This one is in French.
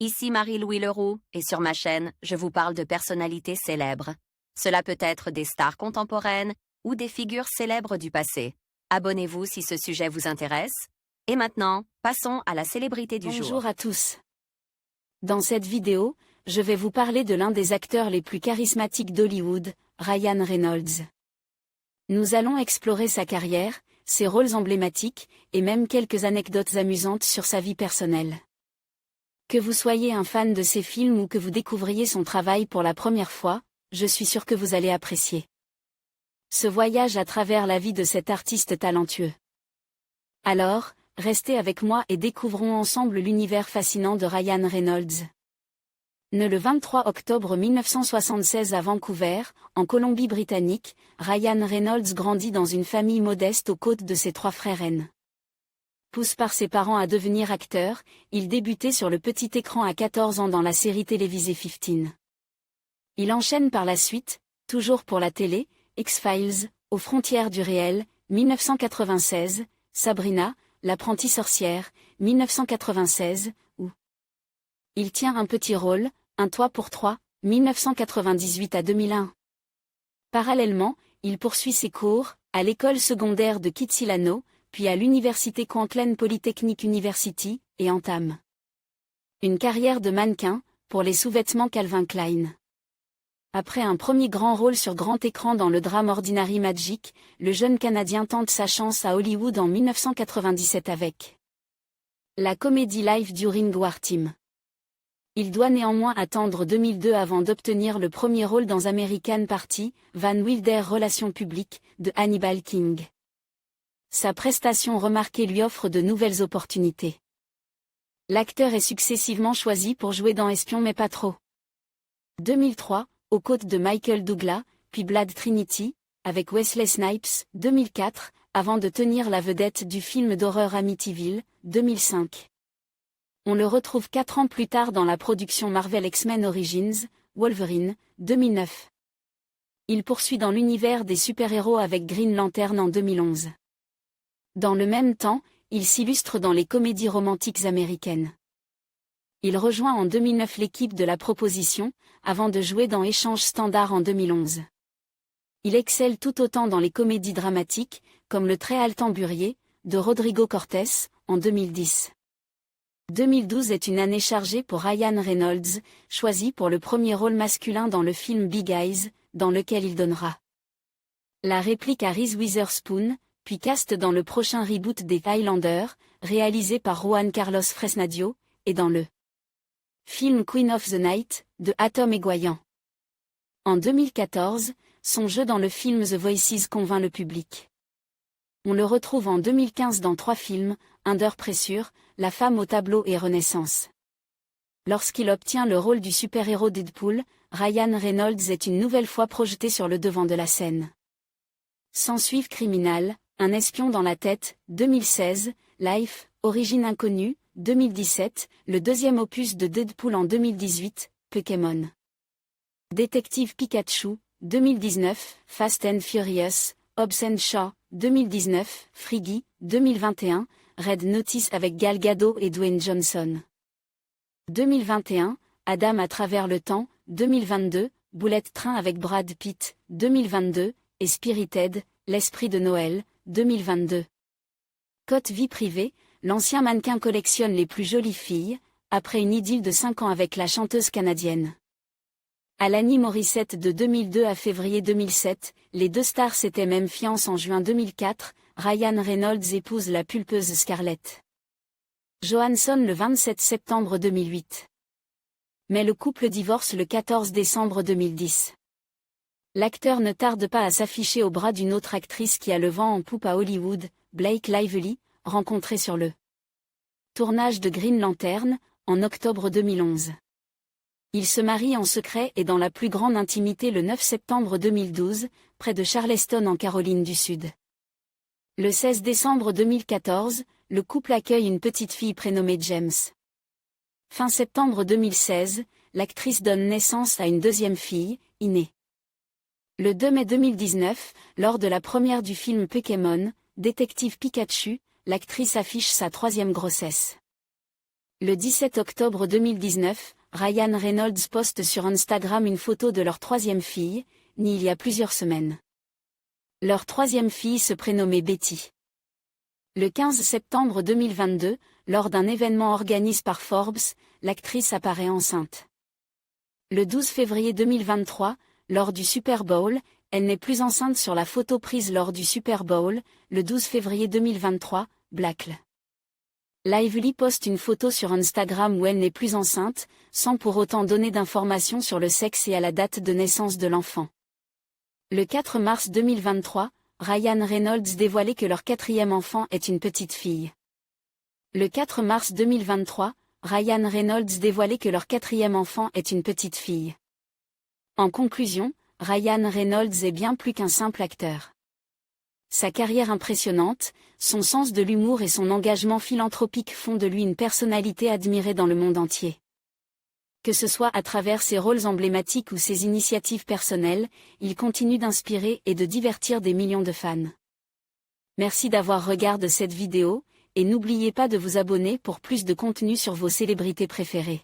Ici Marie-Louis Leroux, et sur ma chaîne, je vous parle de personnalités célèbres. Cela peut être des stars contemporaines ou des figures célèbres du passé. Abonnez-vous si ce sujet vous intéresse. Et maintenant, passons à la célébrité du jour. Bonjour à tous. Dans cette vidéo, je vais vous parler de l'un des acteurs les plus charismatiques d'Hollywood, Ryan Reynolds. Nous allons explorer sa carrière, ses rôles emblématiques, et même quelques anecdotes amusantes sur sa vie personnelle. Que vous soyez un fan de ses films ou que vous découvriez son travail pour la première fois, je suis sûr que vous allez apprécier ce voyage à travers la vie de cet artiste talentueux. Alors, restez avec moi et découvrons ensemble l'univers fascinant de Ryan Reynolds. Né le 23 octobre 1976 à Vancouver, en Colombie-Britannique, Ryan Reynolds grandit dans une famille modeste aux côtés de ses 3 frères aînés. Poussé par ses parents à devenir acteur, il débutait sur le petit écran à 14 ans dans la série télévisée 15. Il enchaîne par la suite, toujours pour la télé, X-Files, Aux frontières du réel, 1996, Sabrina, l'apprentie sorcière, 1996, où il tient un petit rôle, Un toit pour 3, 1998 à 2001. Parallèlement, il poursuit ses cours, à l'école secondaire de Kitsilano, puis à l'université Kwantlen Polytechnic University, et entame une carrière de mannequin, pour les sous-vêtements Calvin Klein. Après un premier grand rôle sur grand écran dans le drame Ordinary Magic, le jeune Canadien tente sa chance à Hollywood en 1997 avec la comédie Live During Wartime. Il doit néanmoins attendre 2002 avant d'obtenir le premier rôle dans American Party, Van Wilder Relations publiques, de Hannibal King. Sa prestation remarquée lui offre de nouvelles opportunités. L'acteur est successivement choisi pour jouer dans Espion mais pas trop. 2003, aux côtés de Michael Douglas, puis Blood Trinity, avec Wesley Snipes, 2004, avant de tenir la vedette du film d'horreur Amityville, 2005. On le retrouve 4 ans plus tard dans la production Marvel X-Men Origins, Wolverine, 2009. Il poursuit dans l'univers des super-héros avec Green Lantern en 2011. Dans le même temps, il s'illustre dans les comédies romantiques américaines. Il rejoint en 2009 l'équipe de La Proposition, avant de jouer dans Échange Standard en 2011. Il excelle tout autant dans les comédies dramatiques, comme Le Très Haletant Burier, de Rodrigo Cortés, en 2010. 2012 est une année chargée pour Ryan Reynolds, choisi pour le premier rôle masculin dans le film Big Eyes, dans lequel il donnera la réplique à Reese Witherspoon, puis cast dans le prochain reboot des Highlanders, réalisé par Juan Carlos Fresnadillo, et dans le film Queen of the Night, de Atom Egoyan. En 2014, son jeu dans le film The Voices convainc le public. On le retrouve en 2015 dans 3 films, Under Pressure, La femme au tableau et Renaissance. Lorsqu'il obtient le rôle du super-héros Deadpool, Ryan Reynolds est une nouvelle fois projeté sur le devant de la scène. S'ensuivent Criminal, Un espion dans la tête, 2016, Life, Origine inconnue, 2017, le deuxième opus de Deadpool en 2018, Pokémon. Détective Pikachu, 2019, Fast and Furious, Hobbs and Shaw, 2019, Friggy, 2021, Red Notice avec Gal Gadot et Dwayne Johnson. 2021, Adam à travers le temps, 2022, Bullet Train avec Brad Pitt, 2022, et Spirited, l'esprit de Noël, 2022. Côté vie privée, l'ancien mannequin collectionne les plus jolies filles, après une idylle de 5 ans avec la chanteuse canadienne Alanis Morissette de 2002 à février 2007, les 2 stars s'étaient même fiancées en juin 2004, Ryan Reynolds épouse la pulpeuse Scarlett Johansson le 27 septembre 2008. Mais le couple divorce le 14 décembre 2010. L'acteur ne tarde pas à s'afficher au bras d'une autre actrice qui a le vent en poupe à Hollywood, Blake Lively, rencontrée sur le tournage de Green Lantern, en octobre 2011. Il se marie en secret et dans la plus grande intimité le 9 septembre 2012, près de Charleston en Caroline du Sud. Le 16 décembre 2014, le couple accueille une petite fille prénommée James. Fin septembre 2016, l'actrice donne naissance à une deuxième fille, Iné. Le 2 mai 2019, lors de la première du film Pokémon, Détective Pikachu, l'actrice affiche sa 3e grossesse. Le 17 octobre 2019, Ryan Reynolds poste sur Instagram une photo de leur troisième fille, née il y a plusieurs semaines. Leur troisième fille se prénommait Betty. Le 15 septembre 2022, lors d'un événement organisé par Forbes, l'actrice apparaît enceinte. Le 12 février 2023, lors du Super Bowl, elle n'est plus enceinte sur la photo prise lors du Super Bowl, le 12 février 2023, Blackl. Lively poste une photo sur Instagram où elle n'est plus enceinte, sans pour autant donner d'informations sur le sexe et à la date de naissance de l'enfant. Le 4 mars 2023, Ryan Reynolds dévoilait que leur quatrième enfant est une petite fille. Le 4 mars 2023, Ryan Reynolds dévoilait que leur quatrième enfant est une petite fille. En conclusion, Ryan Reynolds est bien plus qu'un simple acteur. Sa carrière impressionnante, son sens de l'humour et son engagement philanthropique font de lui une personnalité admirée dans le monde entier. Que ce soit à travers ses rôles emblématiques ou ses initiatives personnelles, il continue d'inspirer et de divertir des millions de fans. Merci d'avoir regardé cette vidéo, et n'oubliez pas de vous abonner pour plus de contenu sur vos célébrités préférées.